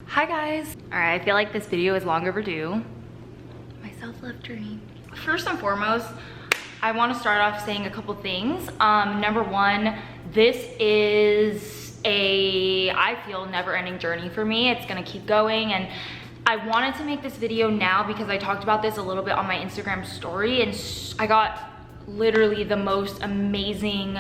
Hi guys. All right, I feel like this video is long overdue. My self-love journey. First and foremost, I want to start off saying a couple things. Number one, this is I feel never-ending journey for me. It's gonna keep going, and I wanted to make this video now because I talked about this a little bit on my Instagram story, and I got literally the most amazing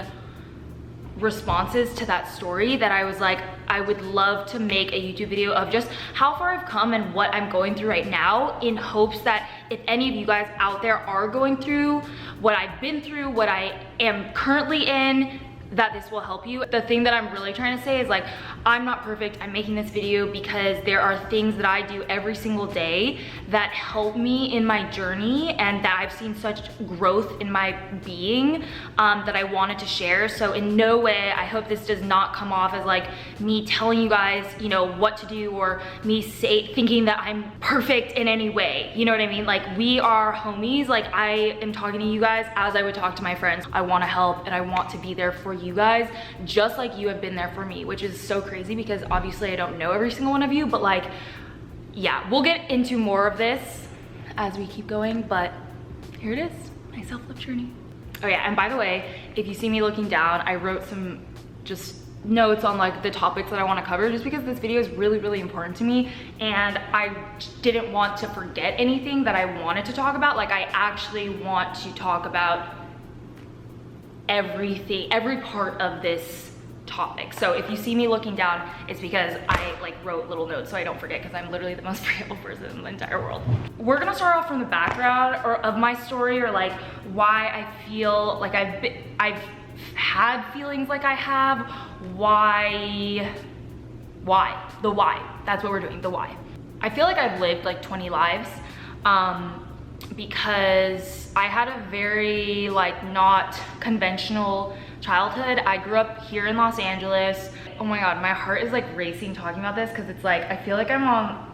responses to that story that I was like, I would love to make a YouTube video of just how far I've come and what I'm going through right now, in hopes that if any of you guys out there are going through what I've been through, what I am currently in, that this will help you. The thing that I'm really trying to say is, like, I'm not perfect. I'm making this video because there are things that I do every single day that help me in my journey, and that I've seen such growth in my being that I wanted to share. So in no way, I hope this does not come off as like me telling you guys, you know, what to do, or me thinking that I'm perfect in any way. You know what I mean? Like, we are homies. Like, I am talking to you guys as I would talk to my friends. I want to help and I want to be there for you guys, just like you have been there for me, which is so crazy because obviously I don't know every single one of you, but like, yeah, we'll get into more of this as we keep going, but here it is, my self-love journey. Oh yeah, and by the way, if you see me looking down, I wrote some just notes on like the topics that I want to cover, just because this video is really, really important to me, and I didn't want to forget anything that I wanted to talk about. Like, I actually want to talk about everything, every part of this topic. So if you see me looking down, it's because I like wrote little notes so I don't forget, because I'm literally the most forgetful person in the entire world. We're gonna start off from the background of my story, or like why I feel like I've had feelings like I have, why, the why. That's what we're doing, the why. I feel like I've lived like 20 lives, because I had a very like not conventional childhood. I grew up here in Los Angeles. Oh my God, my heart is like racing talking about this, because it's like, I feel like I'm on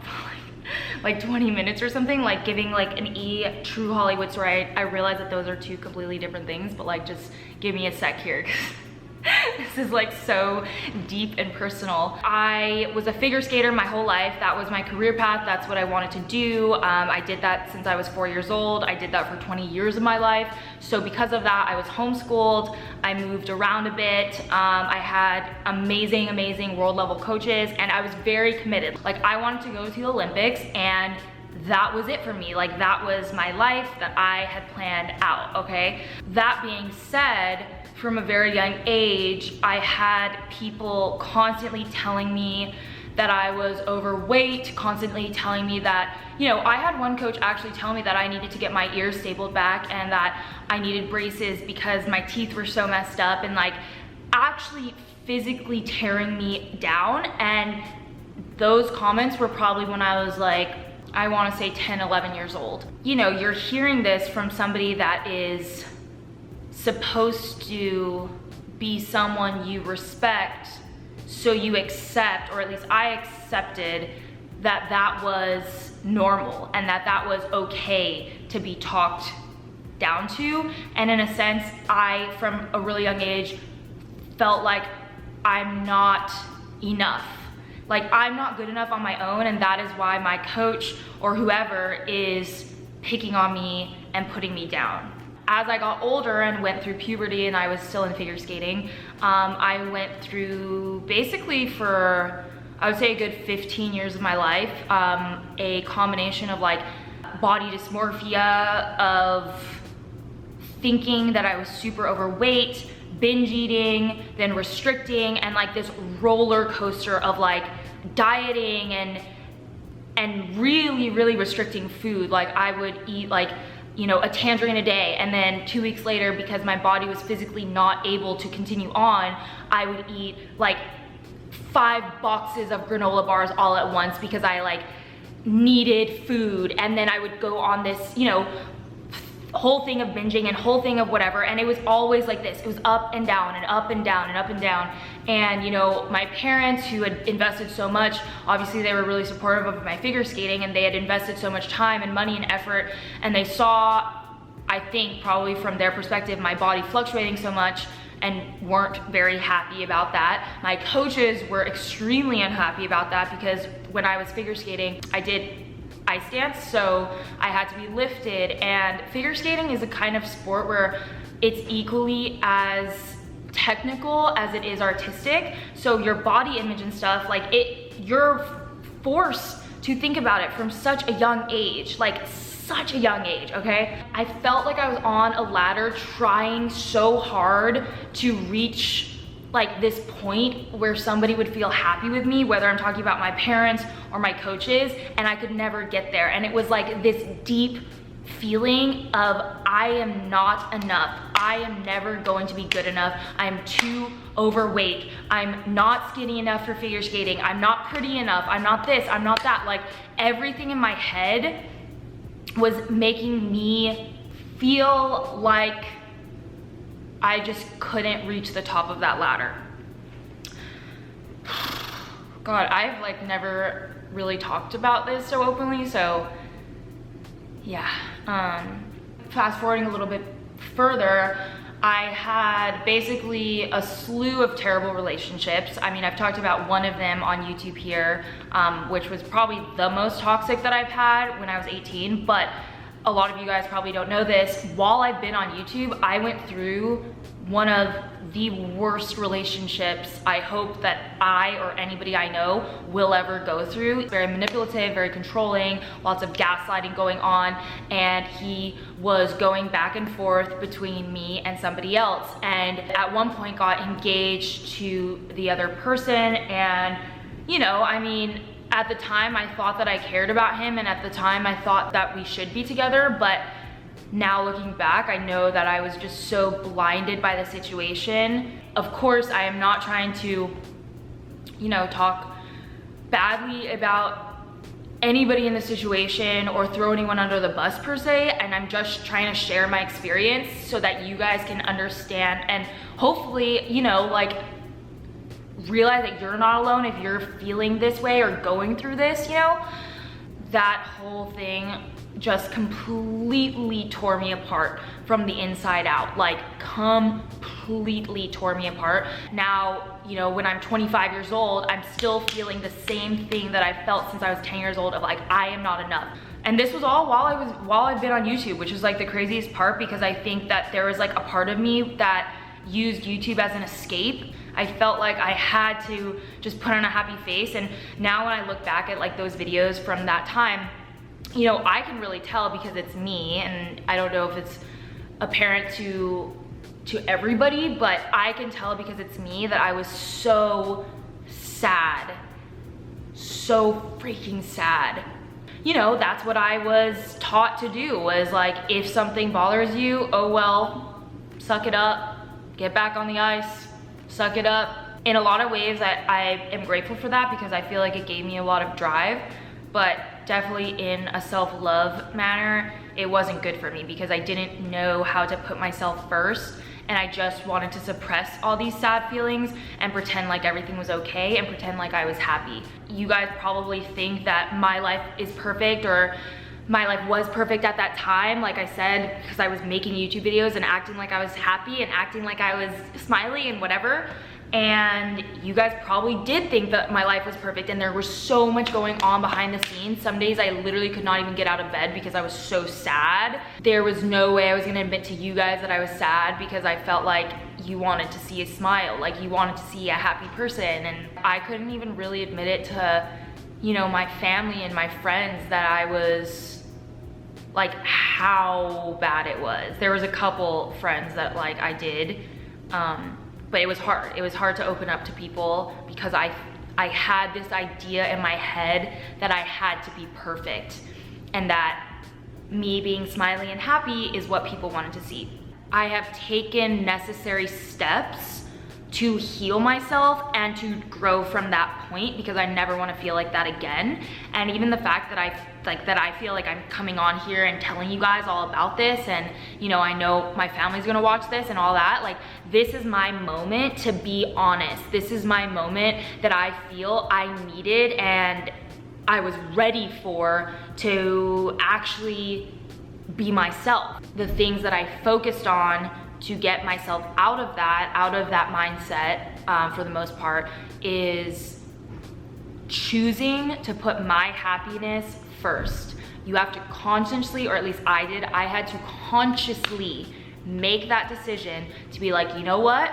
like 20 minutes or something, like giving like an true Hollywood story. I realize that those are two completely different things, but like, just give me a sec here. This is like so deep and personal. I was a figure skater my whole life. That was my career path. That's what I wanted to do. I did that since I was 4 years old. I did that for 20 years of my life. So because of that, I was homeschooled. I moved around a bit. I had amazing, amazing world level coaches, and I was very committed. Like, I wanted to go to the Olympics, and that was it for me. Like, that was my life that I had planned out, okay? That being said, from a very young age, I had people constantly telling me that I was overweight, constantly telling me that, you know, I had one coach actually tell me that I needed to get my ears stapled back, and that I needed braces because my teeth were so messed up, and like actually physically tearing me down. And those comments were probably when I was like, I want to say 10, 11 years old. You know, you're hearing this from somebody that is supposed to be someone you respect, so you accept, or at least I accepted, that that was normal and that that was okay to be talked down to. And in a sense, I, from a really young age, felt like I'm not enough. Like, I'm not good enough on my own, and that is why my coach or whoever is picking on me and putting me down. As I got older and went through puberty, and I was still in figure skating, I went through basically for, I would say, a good 15 years of my life, a combination of like body dysmorphia, of thinking that I was super overweight, binge eating, then restricting, and like this roller coaster of like dieting and really, really restricting food. Like, I would eat like, you know, a tangerine a day, and then 2 weeks later, because my body was physically not able to continue on, I would eat like 5 boxes of granola bars all at once because I like needed food. And then I would go on this, you know, whole thing of binging and whole thing of whatever, and it was always like this. It was up and down and up and down and up and down. And you know, my parents, who had invested so much, obviously they were really supportive of my figure skating, and they had invested so much time and money and effort, and they saw, I think probably from their perspective, my body fluctuating so much, and weren't very happy about that. My coaches were extremely unhappy about that because when I was figure skating, I did ice dance, so I had to be lifted, and figure skating is a kind of sport where it's equally as technical as it is artistic. So your body image and stuff, like you're forced to think about it from such a young age, like such a young age, okay? I felt like I was on a ladder trying so hard to reach like this point where somebody would feel happy with me, whether I'm talking about my parents or my coaches, and I could never get there. And it was like this deep feeling of I am not enough. I am never going to be good enough. I'm too overweight. I'm not skinny enough for figure skating. I'm not pretty enough. I'm not this, I'm not that. Like everything in my head was making me feel like I just couldn't reach the top of that ladder. God, I've like never really talked about this so openly, so yeah. Fast forwarding a little bit further, I had basically a slew of terrible relationships. I mean, I've talked about one of them on YouTube here, which was probably the most toxic that I've had when I was 18, but a lot of you guys probably don't know this. While I've been on YouTube, I went through one of the worst relationships I hope that I or anybody I know will ever go through. Very manipulative, very controlling, lots of gaslighting going on, and he was going back and forth between me and somebody else, and at one point got engaged to the other person. And you know, I mean, at the time I thought that I cared about him, and at the time I thought that we should be together, but now looking back, I know that I was just so blinded by the situation. Of course, I am not trying to, you know, talk badly about anybody in the situation or throw anyone under the bus per se, and I'm just trying to share my experience so that you guys can understand and hopefully, you know, like realize that you're not alone if you're feeling this way or going through this, you know. That whole thing just completely tore me apart from the inside out, like completely tore me apart. Now, you know, when I'm 25 years old, I'm still feeling the same thing that I felt since I was 10 years old of like, I am not enough. And this was all while I've been on YouTube, which is like the craziest part, because I think that there was like a part of me that used YouTube as an escape. I felt like I had to just put on a happy face. And now when I look back at like those videos from that time, you know, I can really tell because it's me, and I don't know if it's apparent to everybody, but I can tell because it's me that I was so sad, so freaking sad. You know, that's what I was taught to do, was like, if something bothers you, oh well, suck it up, get back on the ice, suck it up. In a lot of ways, I am grateful for that because I feel like it gave me a lot of drive, but definitely in a self-love manner, it wasn't good for me because I didn't know how to put myself first, and I just wanted to suppress all these sad feelings and pretend like everything was okay and pretend like I was happy. You guys probably think that my life is perfect, or my life was perfect at that time, like I said, because I was making YouTube videos and acting like I was happy and acting like I was smiley and whatever. And you guys probably did think that my life was perfect, and there was so much going on behind the scenes. Some days I literally could not even get out of bed because I was so sad. There was no way I was gonna admit to you guys that I was sad, because I felt like you wanted to see a smile, like you wanted to see a happy person, and I couldn't even really admit it to, you know, my family and my friends that I was, like, how bad it was. There was a couple friends that like I did, but it was hard. It was hard to open up to people because I had this idea in my head that I had to be perfect, and that me being smiley and happy is what people wanted to see. I have taken necessary steps to heal myself and to grow from that point, because I never want to feel like that again. And even the fact that I feel like I'm coming on here and telling you guys all about this, and you know, I know my family's gonna watch this and all that, like, this is my moment to be honest. This is my moment that I feel I needed and I was ready for, to actually be myself. The things that I focused on to get myself out of that mindset, for the most part, is choosing to put my happiness first. You have to consciously, or at least I had to consciously make that decision to be like, you know what?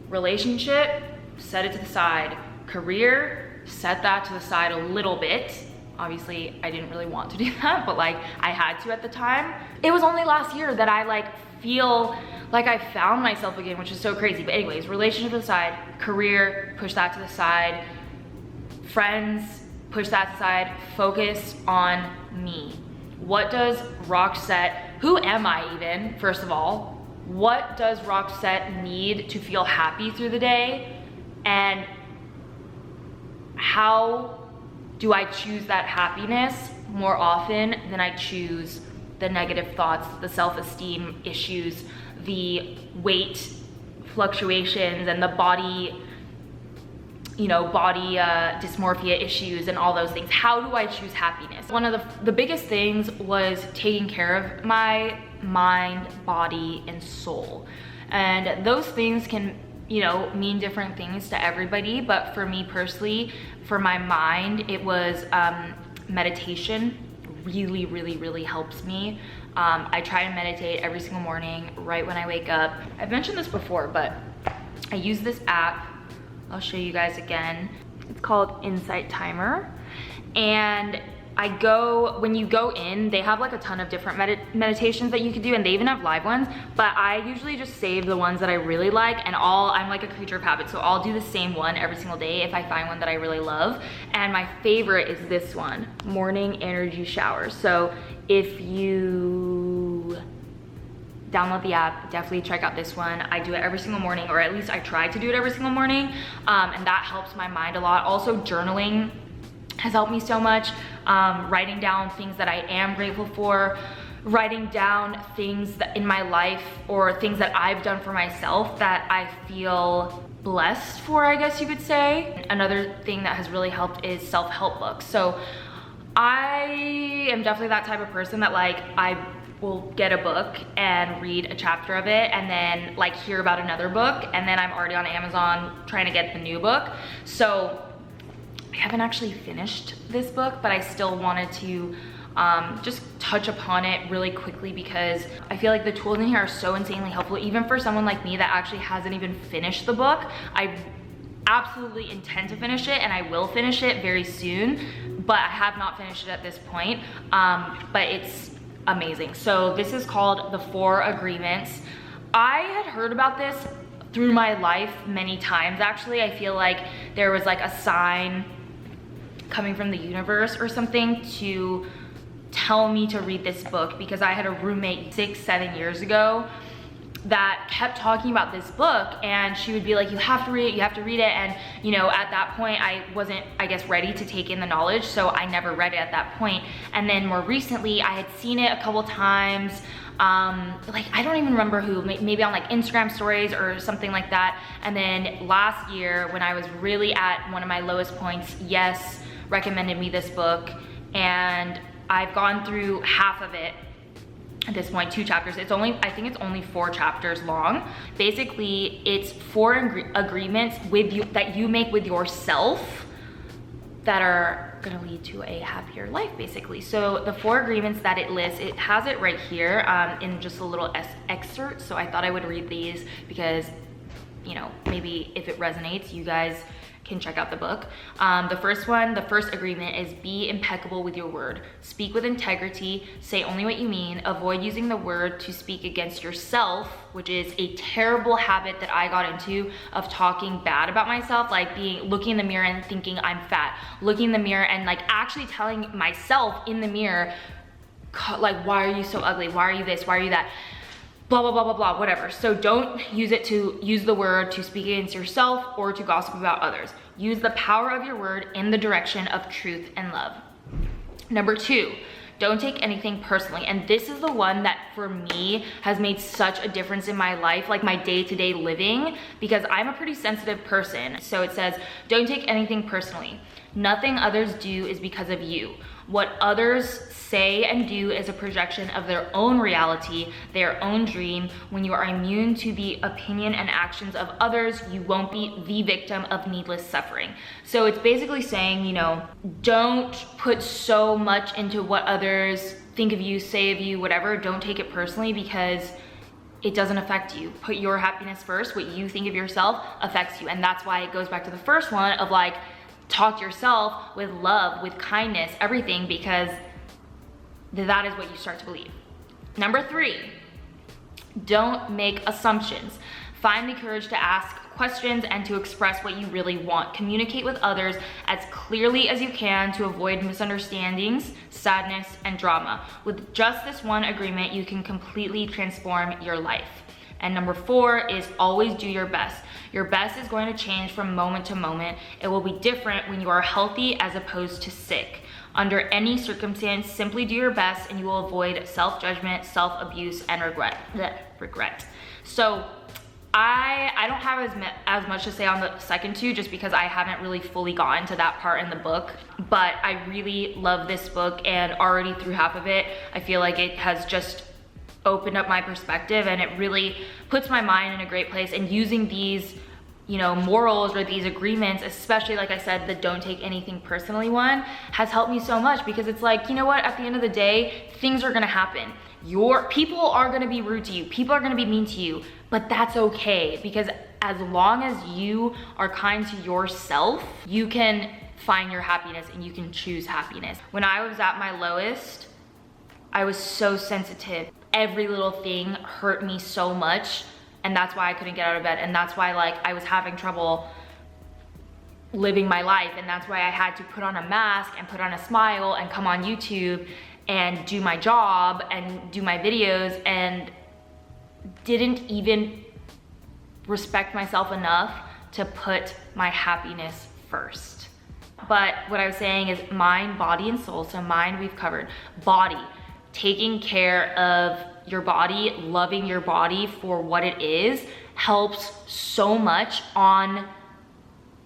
Relationship, set it to the side. Career, set that to the side a little bit. Obviously, I didn't really want to do that, but like I had to at the time. It was only last year that I like feel like I found myself again, which is so crazy. But anyways, relationship aside, career, push that to the side. Friends, push that aside. Focus on me. What does Roxette, who am I even, first of all? What does Roxette need to feel happy through the day? And how do I choose that happiness more often than I choose the negative thoughts, the self-esteem issues, the weight fluctuations, and the body dysmorphia issues and all those things? How do I choose happiness? One of the biggest things was taking care of my mind, body, and soul. And those things can, mean different things to everybody, but for me personally, for my mind, it was meditation. Really, really, really helps me. I try to meditate every single morning right when I wake up. I've mentioned this before, but I use this app. I'll show you guys again. It's called Insight Timer. And when you go in, they have like a ton of different meditations that you could do, and they even have live ones, but I usually just save the ones that I really like, and I'm like a creature of habit, so I'll do the same one every single day if I find one that I really love. And my favorite is this one, Morning Energy Shower. So if you download the app, definitely check out this one. I do it every single morning, or at least I try to do it every single morning, and that helps my mind a lot. Also, journaling has helped me so much. Writing down things that I am grateful for, writing down things that in my life, or things that I've done for myself that I feel blessed for, I guess you could say. Another thing that has really helped is self-help books. So I am definitely that type of person that like I will get a book and read a chapter of it, and then like hear about another book, and then I'm already on Amazon trying to get the new book. So I haven't actually finished this book, but I still wanted to just touch upon it really quickly, because I feel like the tools in here are so insanely helpful, even for someone like me that actually hasn't even finished the book. I absolutely intend to finish it, and I will finish it very soon, but I have not finished it at this point. But it's amazing. So this is called The 4 Agreements. I had heard about this through my life many times, actually. I feel like there was like a sign coming from the universe or something to tell me to read this book, because I had a roommate 6-7 years ago that kept talking about this book, and she would be like, you have to read it, you have to read it. And at that point I wasn't, I guess, ready to take in the knowledge, so I never read it at that point. And then more recently I had seen it a couple times, like I don't even remember who, maybe on like Instagram stories or something like that. And then last year, when I was really at one of my lowest points, Yes recommended me this book, and I've gone through half of it at this point, 2 chapters. I think it's only 4 chapters long. Basically, it's 4 agreements that you make with yourself that are gonna lead to a happier life, basically. So the 4 agreements that it lists, it has it right here in just a little excerpt. So I thought I would read these because, maybe if it resonates, you guys can check out the book. The first agreement is be impeccable with your word. Speak with integrity, say only what you mean, avoid using the word to speak against yourself, which is a terrible habit that I got into, of talking bad about myself, like looking in the mirror and thinking I'm fat, looking in the mirror and like actually telling myself in the mirror, like, why are you so ugly? Why are you this? Why are you that? Blah, blah, blah, blah, blah, whatever. So don't use the word to speak against yourself or to gossip about others. Use the power of your word in the direction of truth and love. Number 2, don't take anything personally. And this is the one that for me has made such a difference in my life, like my day-to-day living, because I'm a pretty sensitive person. So it says, don't take anything personally. Nothing others do is because of you. What others say and do is a projection of their own reality, their own dream. When you are immune to the opinion and actions of others, you won't be the victim of needless suffering. So it's basically saying, you know, don't put so much into what others think of you, say of you, whatever. Don't take it personally, because it doesn't affect you. Put your happiness first. What you think of yourself affects you. And that's why it goes back to the first one of like, talk to yourself with love, with kindness, everything, because that is what you start to believe. Number 3, don't make assumptions. Find the courage to ask questions and to express what you really want. Communicate with others as clearly as you can to avoid misunderstandings, sadness, and drama. With just this one agreement, you can completely transform your life. And number 4 is always do your best. Your best is going to change from moment to moment. It will be different when you are healthy as opposed to sick. Under any circumstance, simply do your best and you will avoid self-judgment, self-abuse, and regret. So I don't have as much to say on the second 2, just because I haven't really fully gotten to that part in the book. But I really love this book, and already through half of it, I feel like it has just opened up my perspective, and it really puts my mind in a great place. And using these, you know, morals or these agreements, especially like I said, the don't take anything personally one, has helped me so much, because it's like, you know what, at the end of the day, things are gonna happen. People are gonna be rude to you, people are gonna be mean to you, but that's okay, because as long as you are kind to yourself, you can find your happiness and you can choose happiness. When I was at my lowest, I was so sensitive. Every little thing hurt me so much, and that's why I couldn't get out of bed, and that's why like I was having trouble living my life, and that's why I had to put on a mask and put on a smile and come on YouTube and do my job and do my videos, and didn't even respect myself enough to put my happiness first. But what I was saying is mind, body, and soul. So mind we've covered. Body, taking care of your body, loving your body for what it is, helps so much on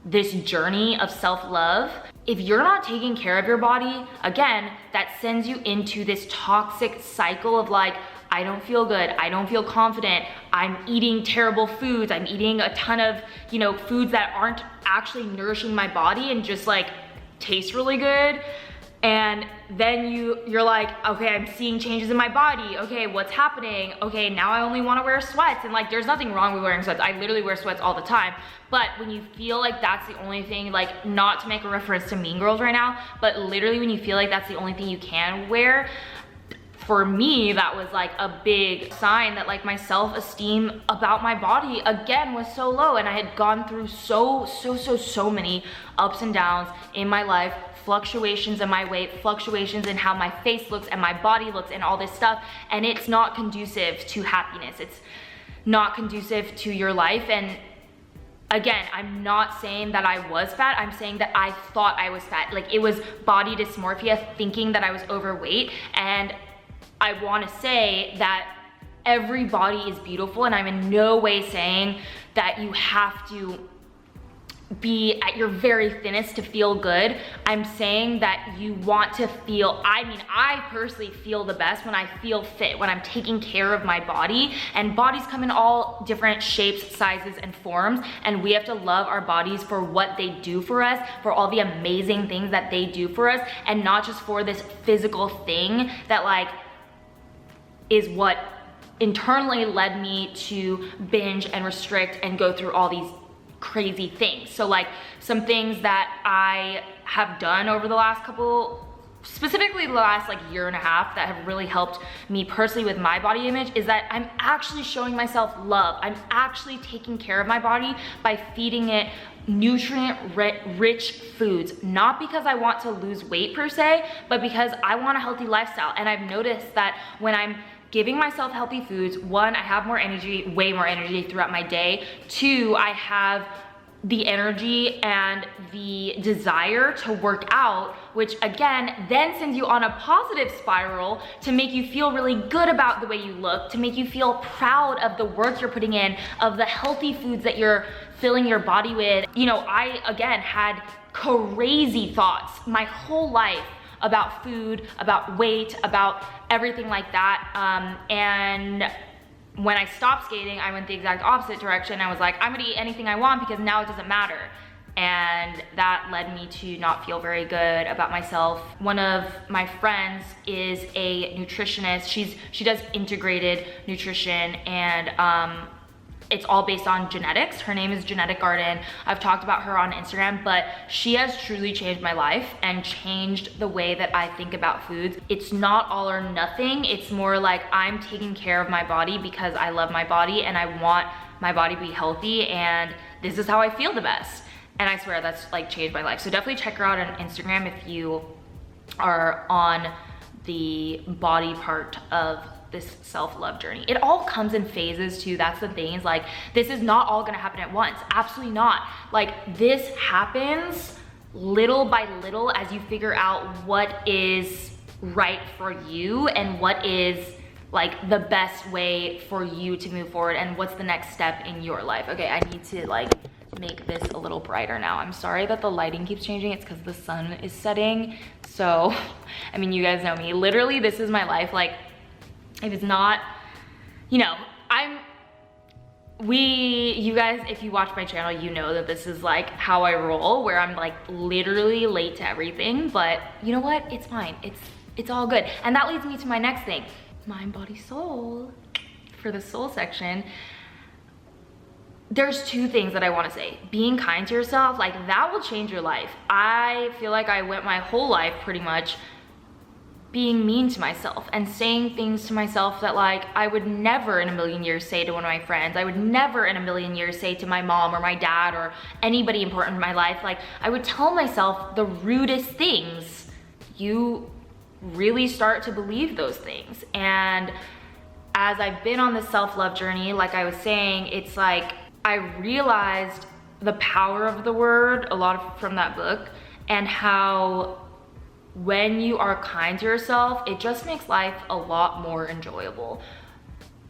this journey of self-love. If you're not taking care of your body, again, that sends you into this toxic cycle of like, I don't feel good, I don't feel confident, I'm eating terrible foods, I'm eating a ton of, you know, foods that aren't actually nourishing my body and just like taste really good. And then you're like, okay, I'm seeing changes in my body. Okay, what's happening? Okay, now I only wanna wear sweats. And like, there's nothing wrong with wearing sweats. I literally wear sweats all the time. But when you feel like that's the only thing, like not to make a reference to Mean Girls right now, but literally when you feel like that's the only thing you can wear, for me, that was like a big sign that like my self-esteem about my body again was so low. And I had gone through so many ups and downs in my life, fluctuations in my weight, fluctuations in how my face looks and my body looks and all this stuff. And it's not conducive to happiness. It's not conducive to your life. And again, I'm not saying that I was fat, I'm saying that I thought I was fat. Like it was body dysmorphia, thinking that I was overweight. And I wanna say that every body is beautiful, and I'm in no way saying that you have to be at your very thinnest to feel good. I'm saying that you want to feel, I personally feel the best when I feel fit, when I'm taking care of my body. And bodies come in all different shapes, sizes, and forms, and we have to love our bodies for what they do for us, for all the amazing things that they do for us, and not just for this physical thing that like is what internally led me to binge and restrict and go through all these crazy things. So like some things that I have done over the last couple, specifically the last like year and a half, that have really helped me personally with my body image is that I'm actually showing myself love. I'm actually taking care of my body by feeding it nutrient-rich foods, not because I want to lose weight per se, but because I want a healthy lifestyle. And I've noticed that when I'm giving myself healthy foods, one, I have more energy, way more energy throughout my day. Two, I have the energy and the desire to work out, which again, then sends you on a positive spiral to make you feel really good about the way you look, to make you feel proud of the work you're putting in, of the healthy foods that you're filling your body with. You know, I, again, had crazy thoughts my whole life about food, about weight, about everything like that. And when I stopped skating, I went the exact opposite direction. I was like, I'm gonna eat anything I want because now it doesn't matter. And that led me to not feel very good about myself. One of my friends is a nutritionist. She does integrated nutrition, and it's all based on genetics. Her name is Genetic Garden. I've talked about her on Instagram, but she has truly changed my life and changed the way that I think about foods. It's not all or nothing. It's more like I'm taking care of my body because I love my body and I want my body to be healthy, and this is how I feel the best. And I swear that's like changed my life. So definitely check her out on Instagram if you are on the body part of this self-love journey. It all comes in phases too. That's the thing, is like, this is not all gonna happen at once. Absolutely not. Like, this happens little by little as you figure out what is right for you and what is like the best way for you to move forward and what's the next step in your life. Okay, I need to like make this a little brighter now. I'm sorry that the lighting keeps changing. It's because the sun is setting. So, I mean, you guys know me. Literally, this is my life. Like, if it's not, you know, you guys, if you watch my channel, you know that this is like how I roll, where I'm like literally late to everything. But you know what? It's fine. It's all good. And that leads me to my next thing. Mind, body, soul. For the soul section, there's two things that I want to say. Being kind to yourself, like, that will change your life. I feel like I went my whole life pretty much being mean to myself and saying things to myself that like I would never in a million years say to one of my friends. I would never in a million years say to my mom or my dad or anybody important in my life. Like, I would tell myself the rudest things. You really start to believe those things. And as I've been on this self-love journey, like I was saying, it's like I realized the power of the word a lot from that book, and how when you are kind to yourself, it just makes life a lot more enjoyable.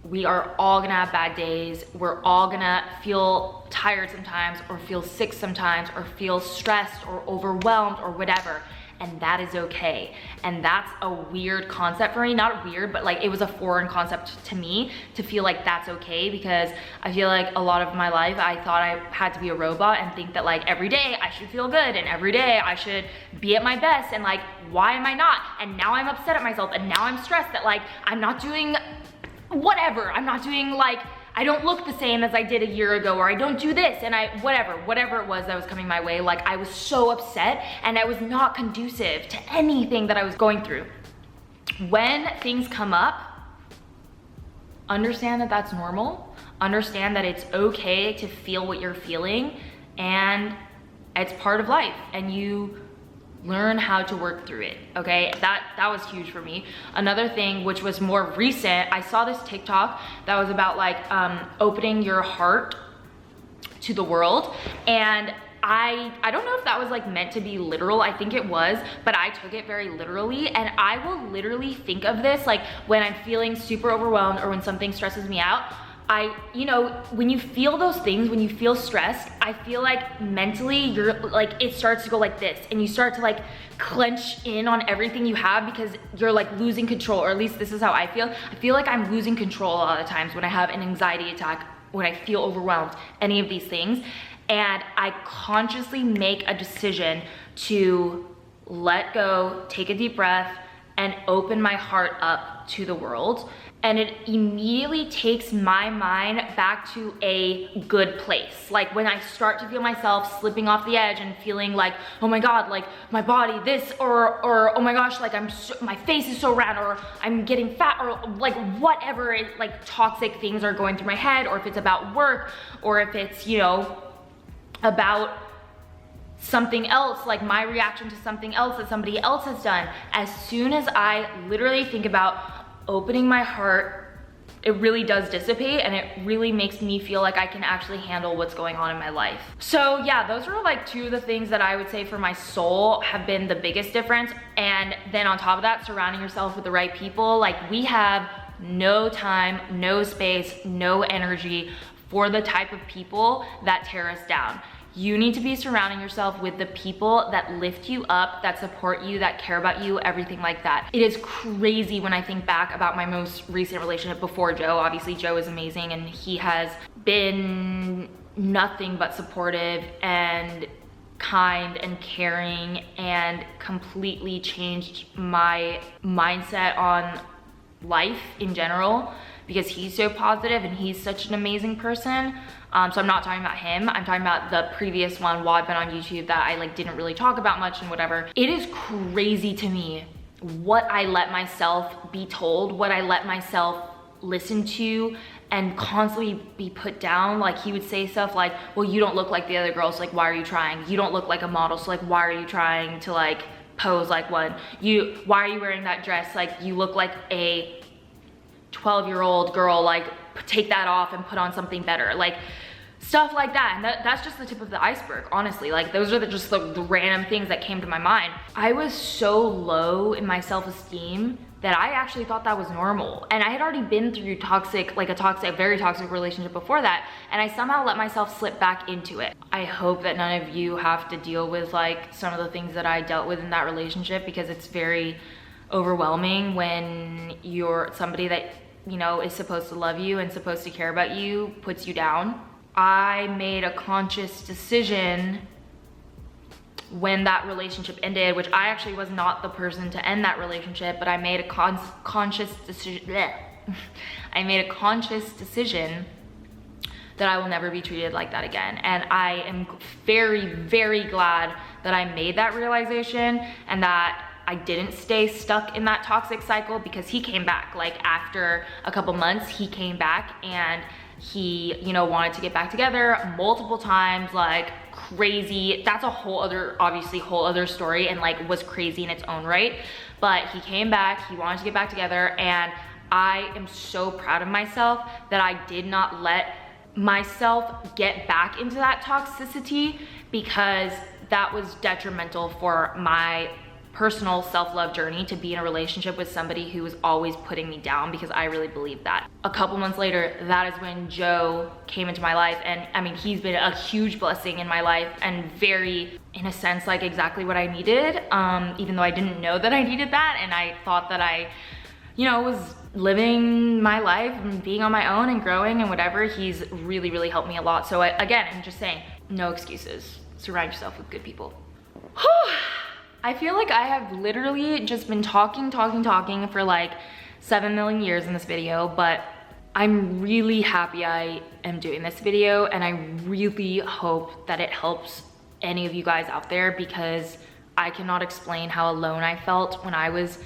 We are all gonna have bad days. We're all gonna feel tired sometimes, or feel sick sometimes, or feel stressed or overwhelmed or whatever. And that is okay. And that's a weird concept for me. Not weird, but like, it was a foreign concept to me to feel like that's okay, because I feel like a lot of my life I thought I had to be a robot and think that like every day I should feel good and every day I should be at my best, and like, why am I not? And now I'm upset at myself, and now I'm stressed that like I'm not doing whatever. I'm not doing, like, I don't look the same as I did a year ago, or I don't do this, and whatever it was that was coming my way, like, I was so upset, and I was not conducive to anything that I was going through. When things come up, understand that that's normal. Understand that it's okay to feel what you're feeling, and it's part of life, and you learn how to work through it, okay? That was huge for me. Another thing, which was more recent, I saw this TikTok that was about like opening your heart to the world, and I don't know if that was like meant to be literal. I think it was, but I took it very literally, and I will literally think of this like when I'm feeling super overwhelmed or when something stresses me out. You know, when you feel those things, when you feel stressed, I feel like mentally you're like, it starts to go like this, and you start to like clench in on everything you have because you're like losing control, or at least this is how I feel. I feel like I'm losing control a lot of times when I have an anxiety attack, when I feel overwhelmed, any of these things. And I consciously make a decision to let go, take a deep breath, and open my heart up to the world. And it immediately takes my mind back to a good place. Like when I start to feel myself slipping off the edge and feeling like, oh my God, like my body this, or oh my gosh, like my face is so round, or I'm getting fat, or like whatever like toxic things are going through my head, or if it's about work, or if it's, you know, about something else, like my reaction to something else that somebody else has done. As soon as I literally think about opening my heart, it really does dissipate, and it really makes me feel like I can actually handle what's going on in my life. So yeah, those are like two of the things that I would say for my soul have been the biggest difference. And then on top of that, surrounding yourself with the right people. Like, we have no time, no space, no energy for the type of people that tear us down. You need to be surrounding yourself with the people that lift you up, that support you, that care about you, everything like that. It is crazy when I think back about my most recent relationship before Joe. Obviously, Joe is amazing and he has been nothing but supportive and kind and caring and completely changed my mindset on life in general because he's so positive and he's such an amazing person. So I'm not talking about him, I'm talking about the previous one while I've been on YouTube that I like didn't really talk about much and whatever. It is crazy to me what I let myself be told, what I let myself listen to and constantly be put down. Like he would say stuff like, well, you don't look like the other girls, like why are you trying? You don't look like a model, so like why are you trying to like pose like one? Why are you wearing that dress? Like you look like a 12-year-old girl, like take that off and put on something better. Like stuff like that. And that's just the tip of the iceberg, honestly. Like those are just the random things that came to my mind. I was so low in my self-esteem that I actually thought that was normal. And I had already been through a very toxic relationship before that. And I somehow let myself slip back into it. I hope that none of you have to deal with like some of the things that I dealt with in that relationship, because it's very overwhelming when you're somebody that, you know, is supposed to love you and supposed to care about you puts you down. I made a conscious decision when that relationship ended, which I actually was not the person to end that relationship, but I made a conscious decision. I made a conscious decision that I will never be treated like that again. And I am very, very glad that I made that realization and that I didn't stay stuck in that toxic cycle, because he came back. Like after a couple months, he came back and he, you know, wanted to get back together multiple times, like crazy. That's a whole other story, and like was crazy in its own right. But he came back, he wanted to get back together, and I am so proud of myself that I did not let myself get back into that toxicity, because that was detrimental for my personal self-love journey to be in a relationship with somebody who was always putting me down, because I really believed that. A couple months later, that is when Joe came into my life, and I mean, he's been a huge blessing in my life and very, in a sense, like exactly what I needed, even though I didn't know that I needed that, and I thought that I, you know, was living my life and being on my own and growing and whatever. He's really, really helped me a lot. So again, I'm just saying, no excuses. Surround yourself with good people. I feel like I have literally just been talking for like 7 million years in this video, but I'm really happy I am doing this video, and I really hope that it helps any of you guys out there, because I cannot explain how alone I felt when I was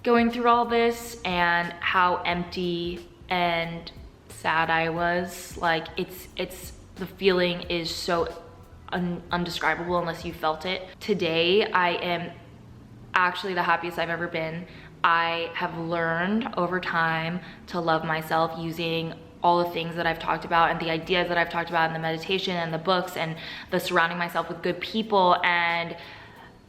going through all this and how empty and sad I was. Like it's the feeling is so undescribable unless you felt it. Today, I am actually the happiest I've ever been. I have learned over time to love myself using all the things that I've talked about and the ideas that I've talked about in the meditation and the books and the surrounding myself with good people and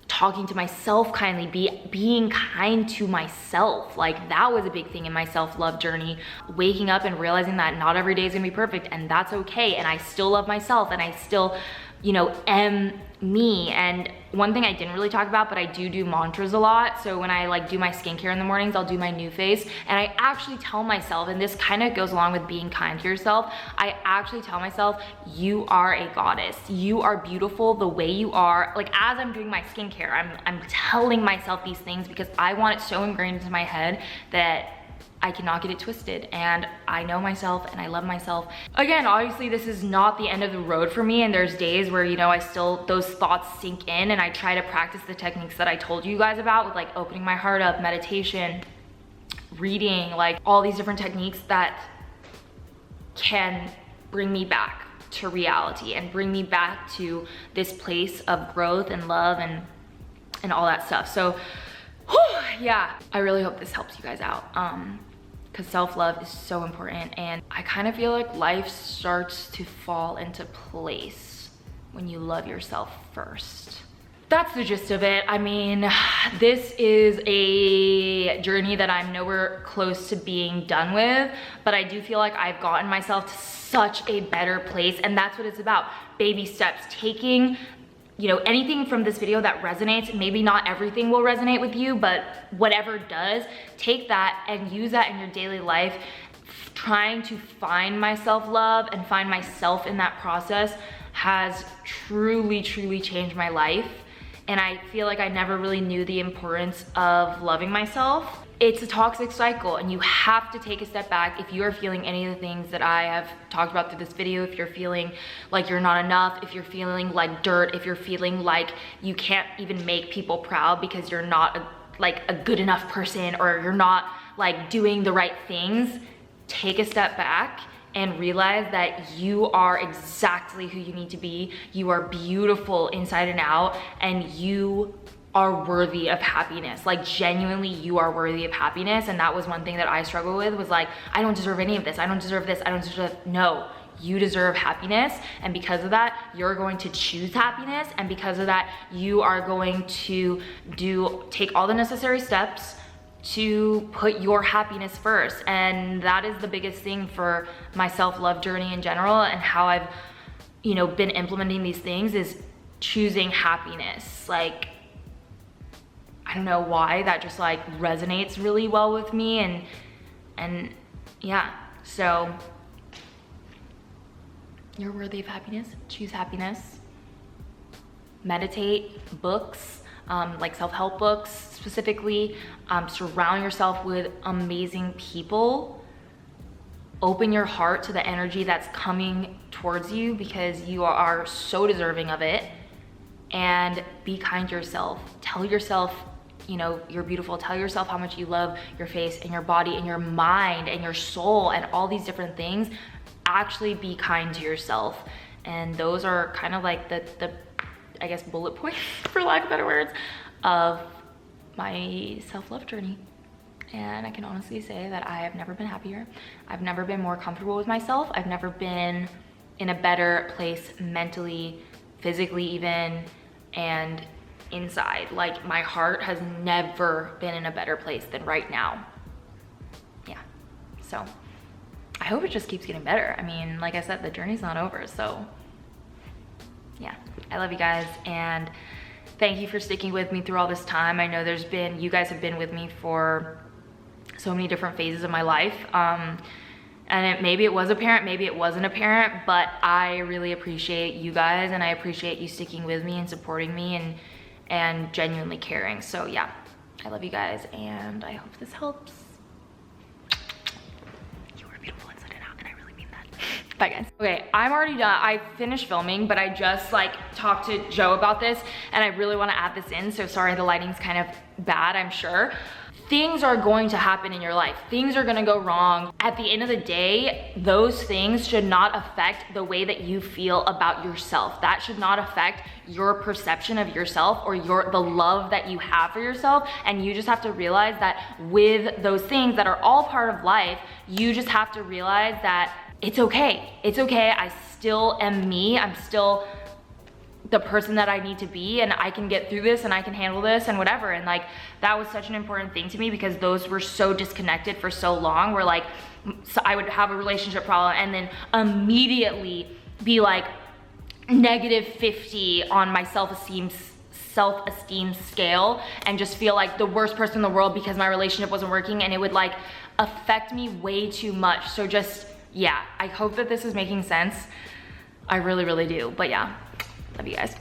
talking to myself kindly, being kind to myself. Like that was a big thing in my self-love journey. Waking up and realizing that not every day is gonna be perfect, and that's okay. And I still love myself, and I still, you know, am me. And one thing I didn't really talk about, but I do mantras a lot. So when I like do my skincare in the mornings, I'll do my new face, and I actually tell myself, and this kind of goes along with being kind to yourself, I actually tell myself, you are a goddess. You are beautiful the way you are. Like as I'm doing my skincare, I'm telling myself these things because I want it so ingrained into my head that I cannot get it twisted, and I know myself and I love myself. Again, obviously this is not the end of the road for me, and there's days where, you know, those thoughts sink in, and I try to practice the techniques that I told you guys about with like opening my heart up, meditation, reading, like all these different techniques that can bring me back to reality and bring me back to this place of growth and love and all that stuff. So yeah, I really hope this helps you guys out, because self-love is so important, and I kind of feel like life starts to fall into place when you love yourself first. that's the gist of it. I mean, this is a journey that I'm nowhere close to being done with, but I do feel like I've gotten myself to such a better place, and that's what it's about. Baby steps, taking, you know, anything from this video that resonates. Maybe not everything will resonate with you, but whatever does, take that and use that in your daily life. Trying to find my self-love and find myself in that process has truly, truly changed my life. And I feel like I never really knew the importance of loving myself. It's a toxic cycle, and you have to take a step back if you are feeling any of the things that I have talked about through this video. If you're feeling like you're not enough, if you're feeling like dirt, if you're feeling like you can't even make people proud because you're not a good enough person, or you're not like doing the right things, take a step back and realize that you are exactly who you need to be. You are beautiful inside and out, and you are worthy of happiness. Like, genuinely, you are worthy of happiness. And that was one thing that I struggled with, was like, I don't deserve any of this. I don't deserve this. I don't deserve. No, you deserve happiness. And because of that, you're going to choose happiness. And because of that, you are going to take all the necessary steps to put your happiness first. And that is the biggest thing for my self-love journey in general, and how I've, you know, been implementing these things, is choosing happiness. Like, I don't know why that just like resonates really well with me, and yeah, so you're worthy of happiness. Choose happiness. Meditate, books, like self-help books specifically. Surround yourself with amazing people. Open your heart to the energy that's coming towards you, because you are so deserving of it. And be kind to yourself. Tell yourself, you know, you're beautiful. Tell yourself how much you love your face and your body and your mind and your soul and all these different things. Actually be kind to yourself. And those are kind of like the I guess, bullet points, for lack of better words, of my self-love journey. And I can honestly say that I have never been happier. I've never been more comfortable with myself. I've never been in a better place mentally, physically even, and inside. Like, my heart has never been in a better place than right now. Yeah, so I hope it just keeps getting better. I mean, like I said, the journey's not over, so yeah, I love you guys, and thank you for sticking with me through all this time. I know you guys have been with me for so many different phases of my life, and maybe it was apparent, maybe it wasn't apparent, but I really appreciate you guys, and I appreciate you sticking with me and supporting me and genuinely caring. So yeah, I love you guys, and I hope this helps. Bye guys. Okay, I'm already done. I finished filming, but I just like talked to Joe about this, and I really want to add this in, so sorry the lighting's kind of bad, I'm sure. Things are going to happen in your life. Things are gonna go wrong. At the end of the day, those things should not affect the way that you feel about yourself. That should not affect your perception of yourself or the love that you have for yourself. And you just have to realize that with those things that are all part of life, you just have to realize that it's okay. It's okay. I still am me. I'm still the person that I need to be, and I can get through this, and I can handle this, and whatever. And like, that was such an important thing to me, because those were so disconnected for so long, where like, so I would have a relationship problem and then immediately be like -50 on my self-esteem scale, and just feel like the worst person in the world because my relationship wasn't working, and it would like affect me way too much. So just, yeah, I hope that this is making sense. I really, really do. But yeah, love you guys.